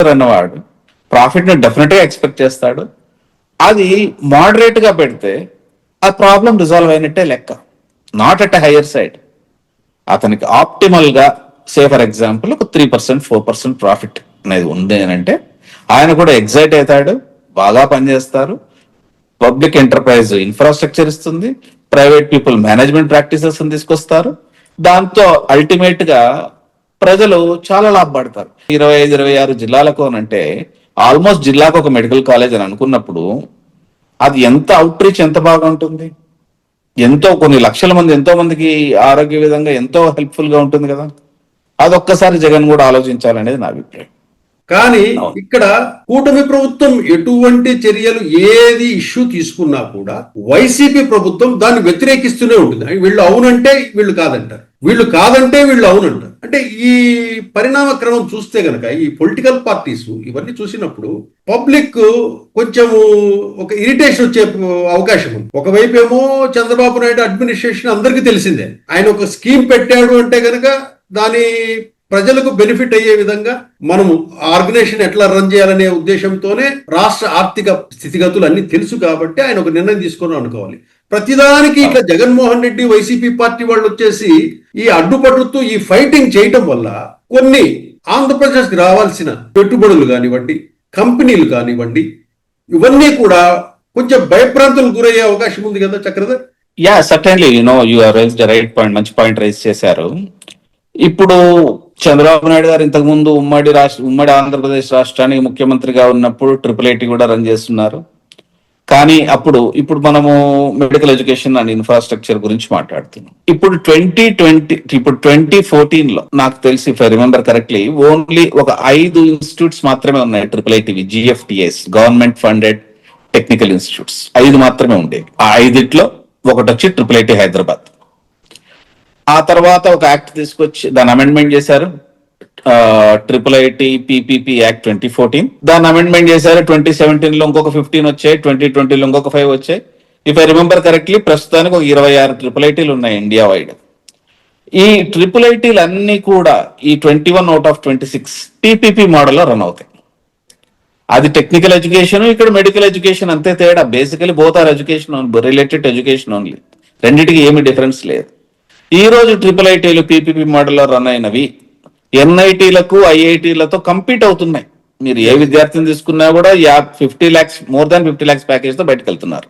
అన్నవాడు ప్రాఫిట్ ని డెఫినెట్ గా ఎక్స్పెక్ట్ చేస్తాడు. అది మోడరేట్ గా పెడితే ఆ ప్రాబ్లం రిజాల్వ్ అయినట్టే లెక్క, నాట్ అట్ హైయర్ సైడ్. అతనికి ఆప్టిమల్ గా సే ఫర్ ఎగ్జాంపుల్ ఒక 3% 4% ప్రాఫిట్ అనేది ఉంది అని అంటే ఆయన కూడా ఎగ్జైట్ అవుతాడు, బాగా పనిచేస్తారు. పబ్లిక్ ఎంటర్ప్రైజ్ ఇన్ఫ్రాస్ట్రక్చర్ ఇస్తుంది, ప్రైవేట్ పీపుల్ మేనేజ్మెంట్ ప్రాక్టీసెస్ తీసుకొస్తారు. దాంతో అల్టిమేట్ గా ప్రజలు చాలా లాభపడతారు. 25-26 జిల్లాలకు అని అంటే ఆల్మోస్ట్ జిల్లాకు ఒక మెడికల్ కాలేజ్ అని అనుకున్నప్పుడు అది ఎంత అవుట్ రీచ్ ఎంత బాగా ఉంటుంది, ఎంతో కొన్ని లక్షల మంది ఎంతో మందికి ఆరోగ్య విధంగా ఎంతో హెల్ప్ఫుల్ గా ఉంటుంది కదా. అదొక్కసారి జగన్ కూడా ఆలోచించాలనేది నా అభిప్రాయం. కానీ ఇక్కడ కూటమి ప్రభుత్వం ఎటువంటి చర్యలు ఏది ఇష్యూ తీసుకున్నా కూడా వైసీపీ ప్రభుత్వం దాన్ని వ్యతిరేకిస్తూనే ఉంటుంది. వీళ్ళు అవునంటే వీళ్ళు కాదంటారు, వీళ్ళు కాదంటే వీళ్ళు అవునంటారు. అంటే ఈ పరిణామ క్రమం చూస్తే గనక ఈ పొలిటికల్ పార్టీస్ ఇవన్నీ చూసినప్పుడు పబ్లిక్ కొంచెము ఒక ఇరిటేషన్ వచ్చే అవకాశం ఉంది. ఒకవైపు ఏమో చంద్రబాబు నాయుడు అడ్మినిస్ట్రేషన్ అందరికీ తెలిసిందే, ఆయన ఒక స్కీమ్ పెట్టాడు అంటే గనక దాని ప్రజలకు బెనిఫిట్ అయ్యే విధంగా మనము ఆర్గనైజేషన్ ఎట్లా రన్ చేయాలనే ఉద్దేశంతోనే రాష్ట్ర ఆర్థిక స్థితిగతులు అన్ని తెలుసు కాబట్టి ఆయన ఒక నిర్ణయం తీసుకొని అనుకోవాలి. ప్రతిదానికి ఇట్లా జగన్మోహన్ రెడ్డి వైసీపీ పార్టీ వాళ్ళు వచ్చేసి ఈ అడ్డుపడుతూ ఈ ఫైటింగ్ చేయటం వల్ల కొన్ని ఆంధ్రప్రదేశ్కి రావాల్సిన పెట్టుబడులు కానివ్వండి, కంపెనీలు కానివ్వండి, ఇవన్నీ కూడా కొంచెం భయభ్రాంతులకు గురయ్యే అవకాశం ఉంది కదా Chakradhar. Yeah certainly you are raised the right point, మంచి పాయింట్ రైజ్ చేశారు. ఇప్పుడు చంద్రబాబు నాయుడు గారు ఇంతకు ముందు ఉమ్మడి ఆంధ్రప్రదేశ్ రాష్ట్రానికి ముఖ్యమంత్రిగా ఉన్నప్పుడు IIIT కూడా రన్ చేస్తున్నారు. కానీ ఇప్పుడు మనము మెడికల్ ఎడ్యుకేషన్ అండ్ ఇన్ఫ్రాస్ట్రక్చర్ గురించి మాట్లాడుతున్నాం. ఇప్పుడు 2014లో నాకు తెలిసి if I remember correctly only ఒక 5 ఇన్స్టిట్యూట్స్ మాత్రమే ఉన్నాయి IIITవి, GFTS, government funded technical institutes 5 మాత్రమే ఉండేవి. ఆ 5లో ఒకటి వచ్చి IIIT హైదరాబాద్. ఆ తర్వాత ఒక యాక్ట్ తీసుకొచ్చి దాన్ని అమెండ్మెంట్ చేశారు, IIIT PPP యాక్ట్ 2014. దాన్ని అమెండ్మెంట్ చేశారు. 2017లో ఇంకొక 15 వచ్చాయి, 2020లో ఇంకొక 5 వచ్చాయి. ఇఫ్ ఐ రిమెంబర్ కరెక్ట్లీ ప్రస్తుతానికి ఒక 26 IIITలు ఉన్నాయి ఇండియా వైడ్. ఈ IIITలు అన్ని కూడా ఈ 21 అవుట్ ఆఫ్ 26 PPP మోడల్లో రన్ అవుతాయి. అది టెక్నికల్ ఎడ్యుకేషన్, ఇక్కడ మెడికల్ ఎడ్యుకేషన్ అంతే తేడా. Basically both are education related education only, రెండింటికి ఏమి డిఫరెన్స్ లేదు. ఈ రోజు IIITలు PPP మోడల్లో రన్ అయినవి NITలకు IITలతో కంపీట్ అవుతున్నాయి. మీరు ఏ విద్యార్థిని తీసుకున్నా కూడా 50 lakhs more than 50 lakhs package తో బయటకు వెళ్తున్నారు.